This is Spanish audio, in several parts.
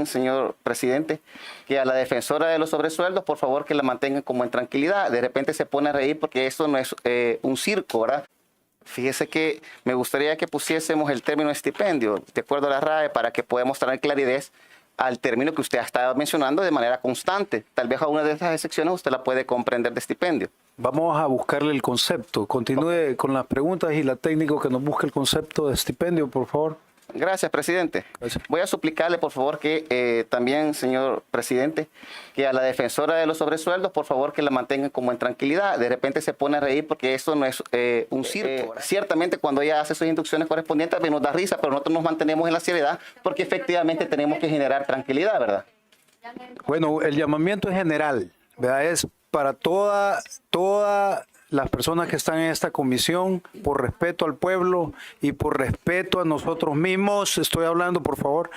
también, señor presidente, que a la defensora de los sobresueldos, por favor, que la mantengan como en tranquilidad. De repente se pone a reír porque esto no es un circo, ¿verdad? Fíjese que me gustaría que pusiésemos el término estipendio, de acuerdo a la RAE, para que podamos traer claridad al término que usted ha estado mencionando de manera constante. Tal vez a una de esas excepciones usted la puede comprender de estipendio. Vamos a buscarle el concepto. Continúe con las preguntas y la técnica que nos busque el concepto de estipendio, por favor. Gracias, presidente. Gracias. Voy a suplicarle, por favor, que también, señor presidente, que a la defensora de los sobresueldos, por favor, que la mantengan como en tranquilidad. De repente se pone a reír porque esto no es un circo. Ciertamente, cuando ella hace sus instrucciones correspondientes, nos da risa, pero nosotros nos mantenemos en la seriedad porque efectivamente tenemos que generar tranquilidad, ¿verdad? Bueno, el llamamiento es general, ¿verdad? Es para todas las personas que están en esta comisión, por respeto al pueblo y por respeto a nosotros mismos. Estoy hablando, por favor.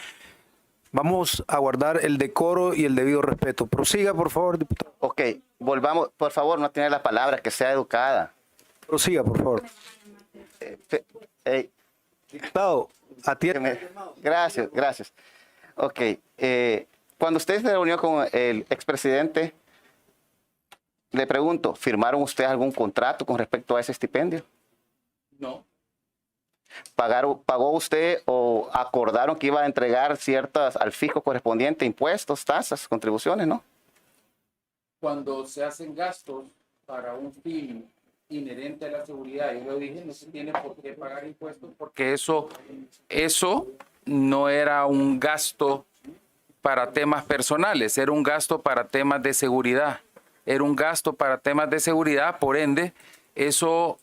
Vamos a guardar el decoro y el debido respeto. Prosiga, por favor, diputado. Ok, volvamos, por favor, no tiene la palabra, que sea educada. Prosiga, por favor. Diputado, atiende. Gracias, gracias. Ok, cuando usted se reunió con el expresidente, le pregunto, ¿firmaron ustedes algún contrato con respecto a ese estipendio? No. ¿Pagó usted o acordaron que iba a entregar ciertas al fisco correspondiente, impuestos, tasas, contribuciones, no? Cuando se hacen gastos para un fin inherente a la seguridad, yo lo dije, no se tiene por qué pagar impuestos porque eso no era un gasto para temas personales, era un gasto para temas de seguridad. Era un gasto para temas de seguridad, por ende, eso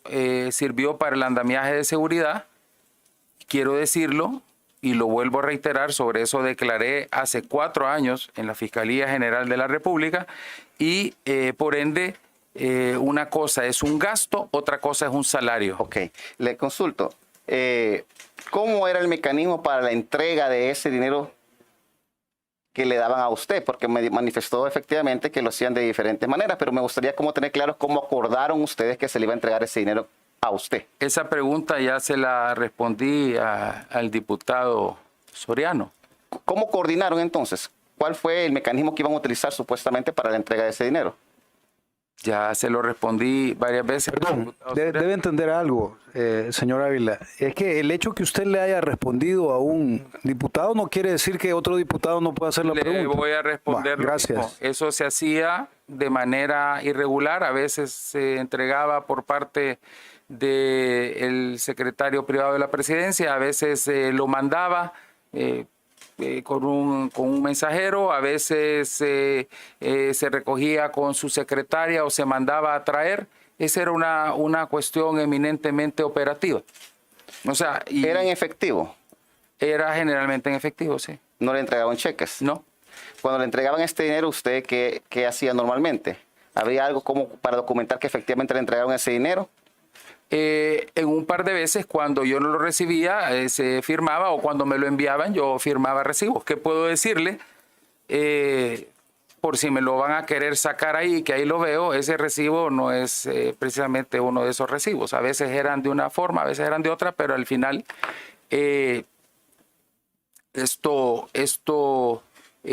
sirvió para el andamiaje de seguridad. Quiero decirlo y lo vuelvo a reiterar, sobre eso declaré hace 4 años en la Fiscalía General de la República y por ende una cosa es un gasto, otra cosa es un salario. Ok, le consulto, ¿cómo era el mecanismo para la entrega de ese dinero que le daban a usted? Porque me manifestó efectivamente que lo hacían de diferentes maneras, pero me gustaría como tener claro cómo acordaron ustedes que se le iba a entregar ese dinero a usted. Esa pregunta ya se la respondí al diputado Soriano. ¿Cómo coordinaron entonces? ¿Cuál fue el mecanismo que iban a utilizar supuestamente para la entrega de ese dinero? Ya se lo respondí varias veces. Perdón, debe entender algo, señor Ávila. Es que el hecho que usted le haya respondido a un diputado no quiere decir que otro diputado no pueda hacer la pregunta. Le voy a responder. Gracias. Eso se hacía de manera irregular. A veces se entregaba por parte del secretario privado de la presidencia, a veces lo mandaba con un mensajero, a veces se recogía con su secretaria o se mandaba a traer. Esa era una cuestión eminentemente operativa. O sea, ¿Era en efectivo? Era generalmente en efectivo, sí. ¿No le entregaban cheques? No. Cuando le entregaban este dinero, ¿usted qué hacía normalmente? ¿Había algo como para documentar que efectivamente le entregaron ese dinero? En un par de veces cuando yo no lo recibía se firmaba, o cuando me lo enviaban yo firmaba recibos. ¿Qué puedo decirle? Por si me lo van a querer sacar ahí, que ahí lo veo, ese recibo no es precisamente uno de esos recibos. A veces eran de una forma, a veces eran de otra, pero al final esto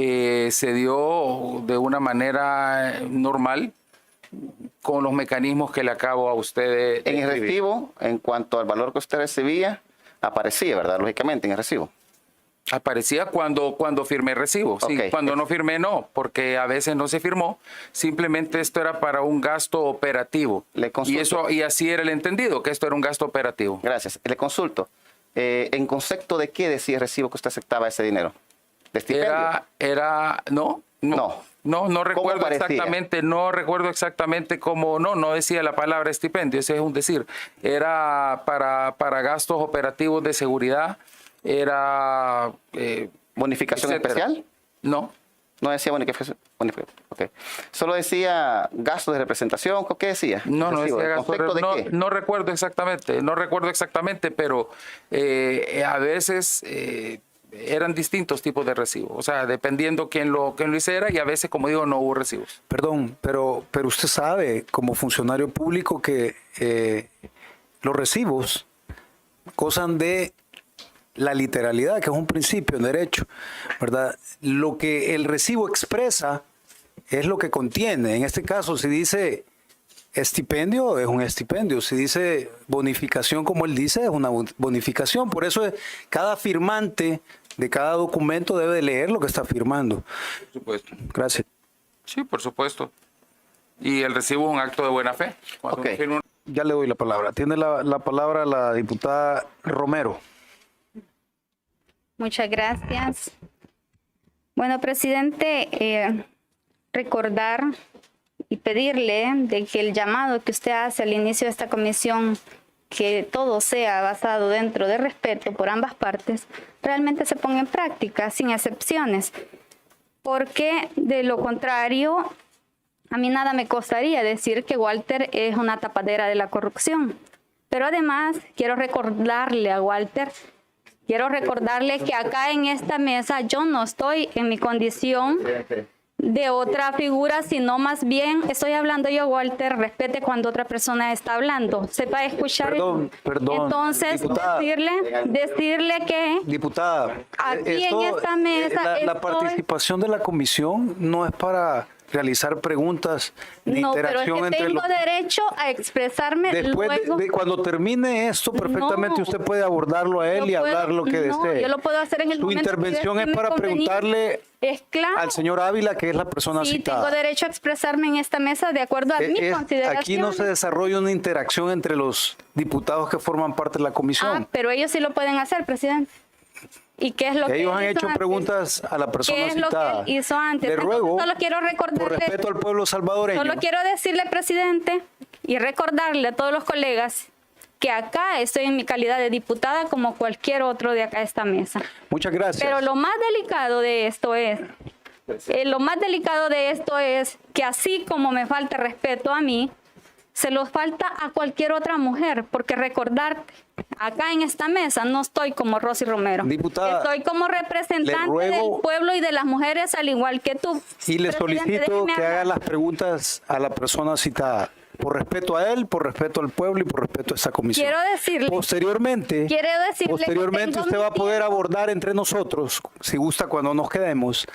se dio de una manera normal, con los mecanismos que le acabo a usted de En el recibo, en cuanto al valor que usted recibía, aparecía, ¿verdad? Lógicamente, en el recibo. Aparecía cuando firmé recibo. Sí, Okay. cuando no firmé, no, porque a veces no se firmó. Simplemente esto era para un gasto operativo. Y así era el entendido, que esto era un gasto operativo. Gracias. Le consulto. ¿En concepto de qué decía el recibo que usted aceptaba ese dinero? ¿De estipendio? No recuerdo exactamente, no decía la palabra estipendio, ese es un decir. Era para gastos operativos de seguridad, era... ¿Bonificación especial? No. No decía bonificación. Okay. Solo decía gastos de representación. ¿Qué decía? No decía gastos ¿de qué? No recuerdo exactamente, pero a veces... eran distintos tipos de recibos, o sea, dependiendo quién lo hiciera, y a veces, como digo, no hubo recibos. Perdón, pero usted sabe, como funcionario público, que los recibos gozan de la literalidad, que es un principio en derecho, ¿verdad? Lo que el recibo expresa es lo que contiene. En este caso, si dice estipendio, es un estipendio. Si dice bonificación, como él dice, es una bonificación. Por eso cada firmante de cada documento debe de leer lo que está firmando. Por supuesto. Gracias. Sí, por supuesto. Y el recibo es un acto de buena fe. Cuando Ok. uno firma Ya le doy la palabra. Tiene la palabra la diputada Romero. Muchas gracias. Bueno, presidente, recordar y pedirle de que el llamado que usted hace al inicio de esta comisión, que todo sea basado dentro de respeto por ambas partes, realmente se ponga en práctica, sin excepciones. Porque de lo contrario, a mí nada me costaría decir que Walter es una tapadera de la corrupción. Pero además, quiero recordarle a Walter, que acá en esta mesa yo no estoy en mi condición de otra figura, sino más bien estoy hablando yo, Walter, respete cuando otra persona está hablando, sepa escuchar. Perdón, Entonces, diputada. decirle que Diputada, aquí en esta mesa la estoy- participación de la comisión no es para realizar preguntas de no, pero es interacción que entre tengo los... derecho a expresarme Después luego. cuando termine esto, perfectamente No. usted puede abordarlo a él Yo y puedo- hablar lo que no, desee. yo lo puedo hacer en el Su momento que intervención es estime para conveniente. preguntarle Es claro. al señor Ávila, que es la persona Sí, citada. tengo derecho a expresarme en esta mesa de acuerdo a mi consideración. Aquí no se desarrolla una interacción entre los diputados que forman parte de la comisión. Pero ellos sí lo pueden hacer, presidente. ¿Y qué es lo que Ellos él han hizo hecho antes? preguntas a la persona ¿Qué es lo que citada. él hizo antes? Le Entonces, ruego, solo quiero por recordarle, respeto al pueblo salvadoreño, solo quiero decirle, presidente, y recordarle a todos los colegas que acá estoy en mi calidad de diputada como cualquier otro de acá de esta mesa. muchas gracias. Pero lo más delicado de esto es, que así como me falta respeto a mí, se los falta a cualquier otra mujer, porque recordar, acá en esta mesa no estoy como Rosy Romero. Diputada, estoy como representante le ruego- del pueblo y de las mujeres, al igual que tú. Y le Presidente, solicito déjeme que hablar. haga las preguntas a la persona citada. Por respeto a él, por respeto al pueblo y por respeto a esta comisión. Quiero decirle Posteriormente que tengo usted va a mi poder tiempo. abordar entre nosotros, si gusta cuando nos quedemos,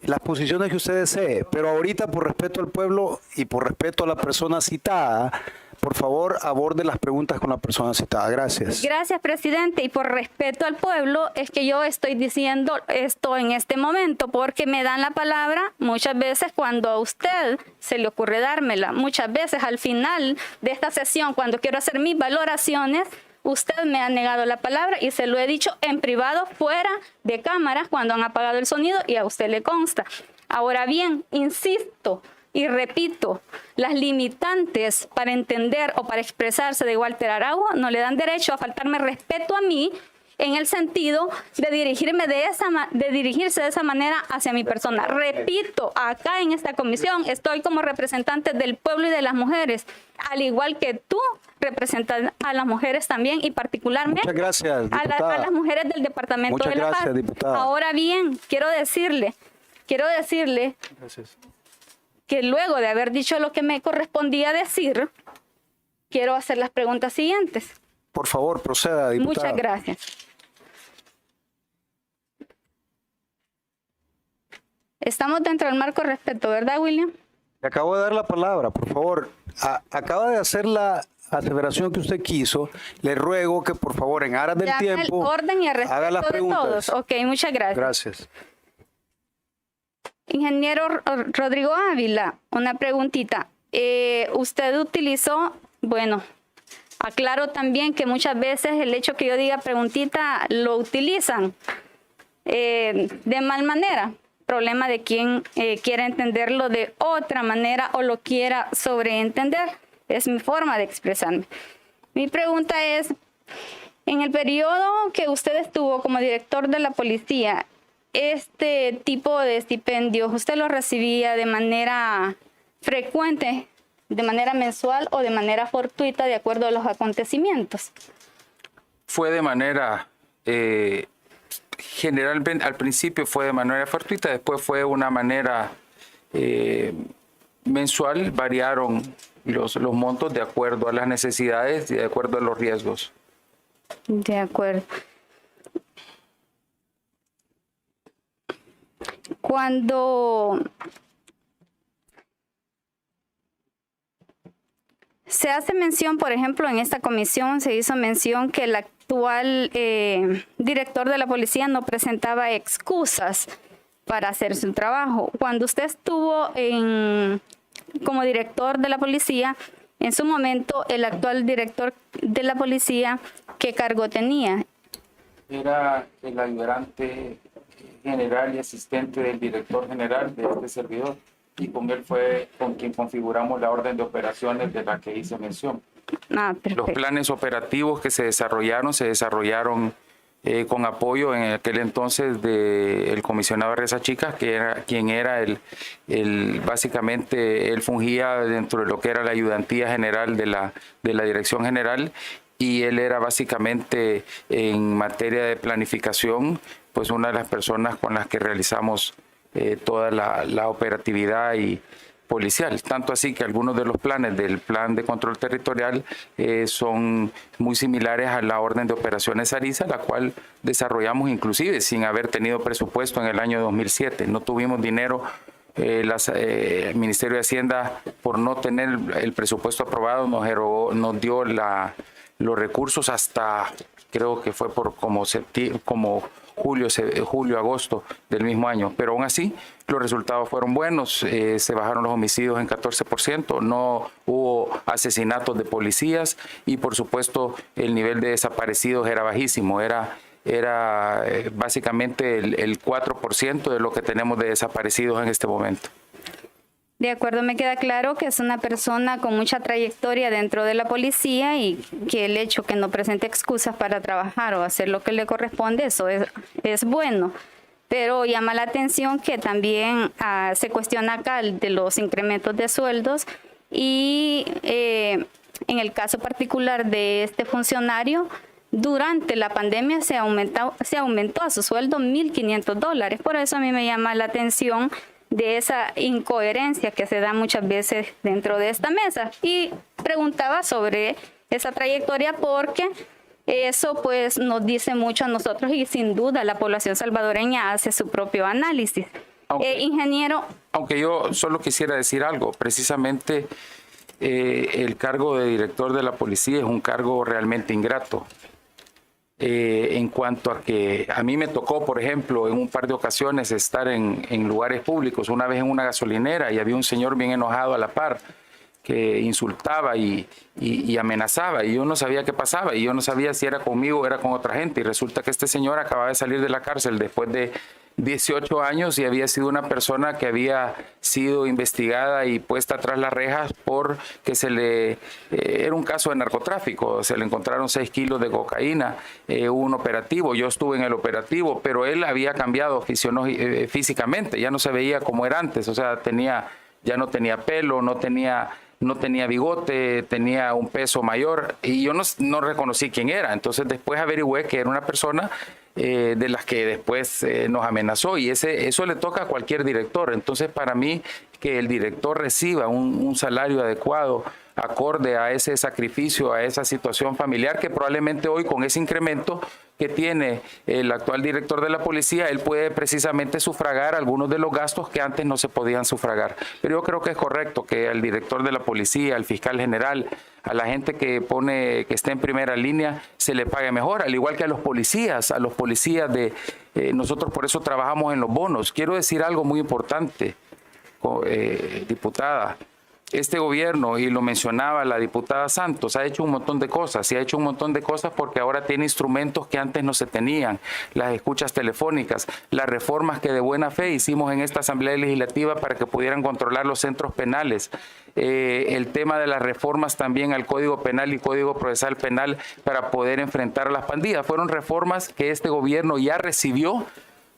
las posiciones que usted desee. Pero ahorita, por respeto al pueblo y por respeto a la persona citada, por favor, aborde las preguntas con la persona citada. Gracias. Gracias, presidente. Y por respeto al pueblo, es que yo estoy diciendo esto en este momento, porque me dan la palabra muchas veces cuando a usted se le ocurre dármela. Muchas veces al final de esta sesión, cuando quiero hacer mis valoraciones, usted me ha negado la palabra y se lo he dicho en privado, fuera de cámaras, cuando han apagado el sonido, y a usted le consta. Ahora bien, insisto y repito, las limitantes para entender o para expresarse de Walter Araujo no le dan derecho a faltarme respeto a mí en el sentido de dirigirse de esa manera hacia mi persona. Repito, acá en esta comisión estoy como representante del pueblo y de las mujeres, al igual que tú representas a las mujeres también, y particularmente Muchas gracias, a diputada. las mujeres del Departamento Muchas de la gracias, Paz. diputada. Ahora bien, quiero decirle Gracias. que luego de haber dicho lo que me correspondía decir, quiero hacer las preguntas siguientes. Por favor, proceda, diputada. Muchas gracias. Estamos dentro del marco de respeto, ¿verdad, William? Le acabo de dar la palabra, por favor. Acaba de hacer la aseveración que usted quiso. Le ruego que, por favor, en aras del Llame al tiempo, orden y al haga respeto las de preguntas. todos. Ok, muchas gracias. Gracias. Ingeniero Rodrigo Ávila, una preguntita. Usted utilizó, bueno, aclaro también que muchas veces el hecho que yo diga preguntita lo utilizan de mal manera. Problema de quien quiera entenderlo de otra manera o lo quiera sobreentender. Es mi forma de expresarme. Mi pregunta es, en el periodo que usted estuvo como director de la policía, este tipo de estipendios, ¿usted lo recibía de manera frecuente, de manera mensual o de manera fortuita de acuerdo a los acontecimientos? fue de manera, generalmente al principio fue de manera fortuita, después fue una manera mensual, variaron los montos de acuerdo a las necesidades y de acuerdo a los riesgos. De acuerdo. Cuando se hace mención, por ejemplo, en esta comisión se hizo mención que el actual director de la policía no presentaba excusas para hacer su trabajo. Cuando usted estuvo como director de la policía, en su momento, el actual director de la policía, ¿qué cargo tenía? Era el ayudante general y asistente del director general de este servidor, y con él fue con quien configuramos la orden de operaciones de la que hice mención. Los planes operativos que se desarrollaron con apoyo en aquel entonces del comisionado Reza Chicas, que era quien era básicamente él fungía dentro de lo que era la ayudantía general de la dirección general, y él era básicamente en materia de planificación pues una de las personas con las que realizamos toda la operatividad y policial, tanto así que algunos de los planes del plan de control territorial son muy similares a la orden de operaciones Ariza, la cual desarrollamos inclusive sin haber tenido presupuesto en el año 2007. No tuvimos dinero, el Ministerio de Hacienda, por no tener el presupuesto aprobado, nos dio los recursos hasta, creo que fue por como julio, agosto del mismo año, pero aún así los resultados fueron buenos. Se bajaron los homicidios en 14%, no hubo asesinatos de policías, y por supuesto el nivel de desaparecidos era bajísimo, era básicamente el 4% de lo que tenemos de desaparecidos en este momento. De acuerdo, me queda claro que es una persona con mucha trayectoria dentro de la policía, y que el hecho que no presente excusas para trabajar o hacer lo que le corresponde, eso es bueno. Pero llama la atención que también se cuestiona acá de los incrementos de sueldos, y en el caso particular de este funcionario, durante la pandemia se aumentó a su sueldo $1,500. Por eso a mí me llama la atención de esa incoherencia que se da muchas veces dentro de esta mesa. Y preguntaba sobre esa trayectoria porque eso pues nos dice mucho a nosotros, y sin duda la población salvadoreña hace su propio análisis. Ingeniero. Aunque yo solo quisiera decir algo, precisamente el cargo de director de la policía es un cargo realmente ingrato. En cuanto a que a mí me tocó, por ejemplo, en un par de ocasiones estar en lugares públicos, una vez en una gasolinera, y había un señor bien enojado a la par que insultaba y amenazaba, y yo no sabía qué pasaba, y yo no sabía si era conmigo o era con otra gente, y resulta que este señor acababa de salir de la cárcel después de 18 años y había sido una persona que había sido investigada y puesta tras las rejas porque era un caso de narcotráfico. Se le encontraron 6 kilos de cocaína, hubo un operativo, yo estuve en el operativo, pero él había cambiado físicamente, ya no se veía como era antes, o sea, ya no tenía pelo, no tenía bigote, tenía un peso mayor, y yo no reconocí quién era. Entonces después averigüé que era una persona de las que después nos amenazó, y eso le toca a cualquier director. Entonces para mí, que el director reciba un salario adecuado, acorde a ese sacrificio, a esa situación familiar, que probablemente hoy con ese incremento que tiene el actual director de la policía, él puede precisamente sufragar algunos de los gastos que antes no se podían sufragar. Pero yo creo que es correcto que al director de la policía, al fiscal general, a la gente que esté en primera línea, se le pague mejor, al igual que a los policías nosotros por eso trabajamos en los bonos. Quiero decir algo muy importante, diputada. Este gobierno, y lo mencionaba la diputada Santos, ha hecho un montón de cosas, y ha hecho un montón de cosas porque ahora tiene instrumentos que antes no se tenían, las escuchas telefónicas, las reformas que de buena fe hicimos en esta Asamblea Legislativa para que pudieran controlar los centros penales, el tema de las reformas también al Código Penal y Código Procesal Penal para poder enfrentar a las pandillas. Fueron reformas que este gobierno ya recibió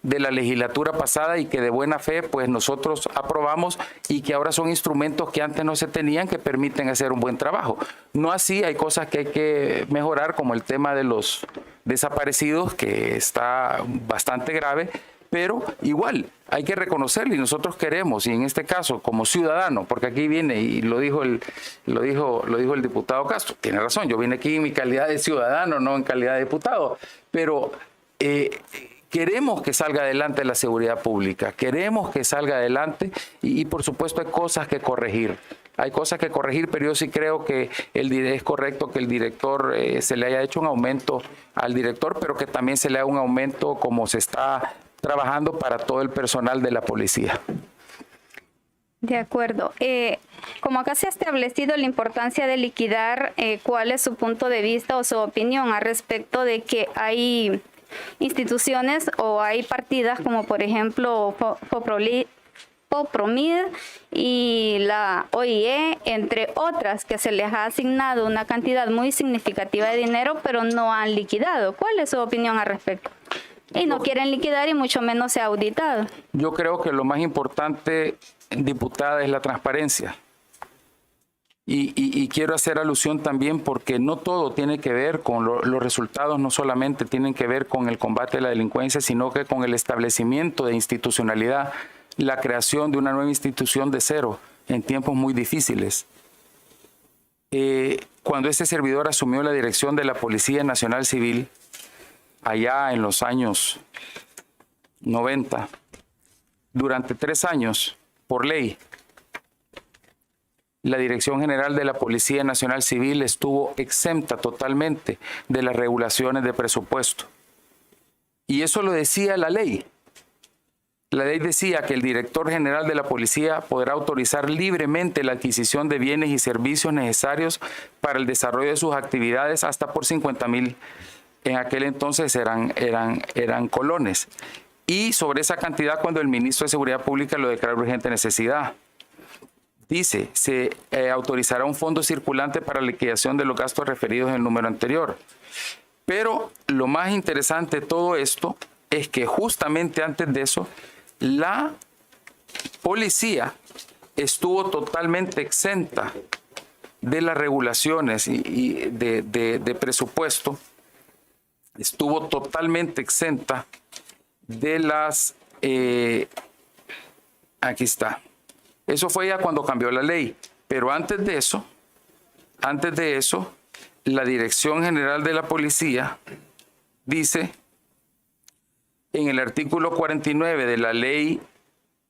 de la legislatura pasada y que de buena fe pues nosotros aprobamos, y que ahora son instrumentos que antes no se tenían, que permiten hacer un buen trabajo. No así, hay cosas que hay que mejorar, como el tema de los desaparecidos, que está bastante grave, pero igual hay que reconocerlo, y nosotros queremos, y en este caso como ciudadano, porque aquí viene, y lo dijo el diputado Castro, tiene razón, yo vine aquí en mi calidad de ciudadano, no en calidad de diputado, pero queremos que salga adelante la seguridad pública, queremos que salga adelante y por supuesto hay cosas que corregir. Hay cosas que corregir, pero yo sí creo que es correcto que el director se le haya hecho un aumento al director, pero que también se le haga un aumento como se está trabajando para todo el personal de la policía. De acuerdo. Como acá se ha establecido la importancia de liquidar, ¿cuál es su punto de vista o su opinión al respecto de que hay instituciones o hay partidas como por ejemplo POPROMID y la OIE, entre otras, que se les ha asignado una cantidad muy significativa de dinero, pero no han liquidado? ¿Cuál es su opinión al respecto? Y no quieren liquidar y mucho menos se ha auditado. Yo creo que lo más importante, diputada, es la transparencia. Y quiero hacer alusión también porque no todo tiene que ver con los resultados, no solamente tienen que ver con el combate a la delincuencia, sino que con el establecimiento de institucionalidad, la creación de una nueva institución de cero en tiempos muy difíciles. Cuando este servidor asumió la dirección de la Policía Nacional Civil, allá en los años 90, durante 3 años, por ley, la Dirección General de la Policía Nacional Civil estuvo exenta totalmente de las regulaciones de presupuesto. Y eso lo decía la ley. La ley decía que el director general de la policía podrá autorizar libremente la adquisición de bienes y servicios necesarios para el desarrollo de sus actividades hasta por 50,000. En aquel entonces eran colones. Y sobre esa cantidad, cuando el ministro de Seguridad Pública lo declaró urgente necesidad. Dice, se autorizará un fondo circulante para la liquidación de los gastos referidos en el número anterior. Pero lo más interesante de todo esto es que justamente antes de eso, la policía estuvo totalmente exenta de las regulaciones y de presupuesto, estuvo totalmente exenta de las... aquí está. Eso fue ya cuando cambió la ley, pero antes de eso, la Dirección General de la Policía dice en el artículo 49 de la Ley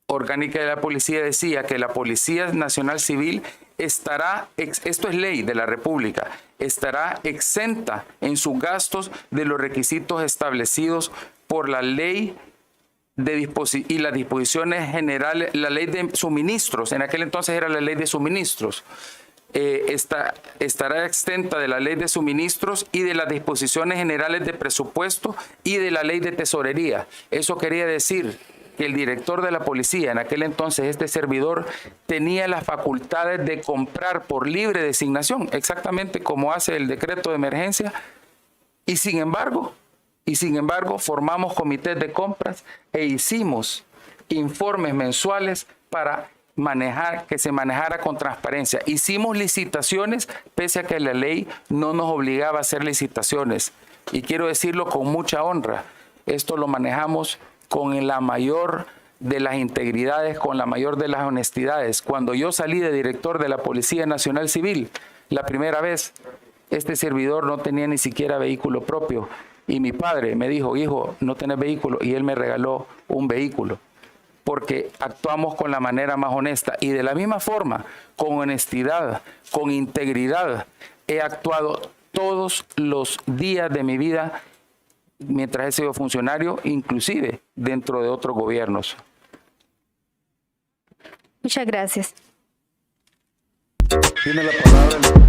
Orgánica de la Policía, decía que la Policía Nacional Civil estará, esto es ley de la República, estará exenta en sus gastos de los requisitos establecidos por la ley y las disposiciones generales, la ley de suministros, en aquel entonces era la ley de suministros, estará exenta de la ley de suministros y de las disposiciones generales de presupuesto y de la ley de tesorería. Eso quería decir que el director de la policía, en aquel entonces este servidor, tenía las facultades de comprar por libre designación, exactamente como hace el decreto de emergencia, y sin embargo formamos comités de compras e hicimos informes mensuales para que se manejara con transparencia. Hicimos licitaciones pese a que la ley no nos obligaba a hacer licitaciones. Y quiero decirlo con mucha honra, esto lo manejamos con la mayor de las integridades, con la mayor de las honestidades. Cuando yo salí de director de la Policía Nacional Civil, la primera vez, este servidor no tenía ni siquiera vehículo propio. Y mi padre me dijo, hijo, no tenés vehículo, y él me regaló un vehículo, porque actuamos con la manera más honesta. Y de la misma forma, con honestidad, con integridad, he actuado todos los días de mi vida mientras he sido funcionario, inclusive dentro de otros gobiernos. Muchas gracias. Tiene la palabra el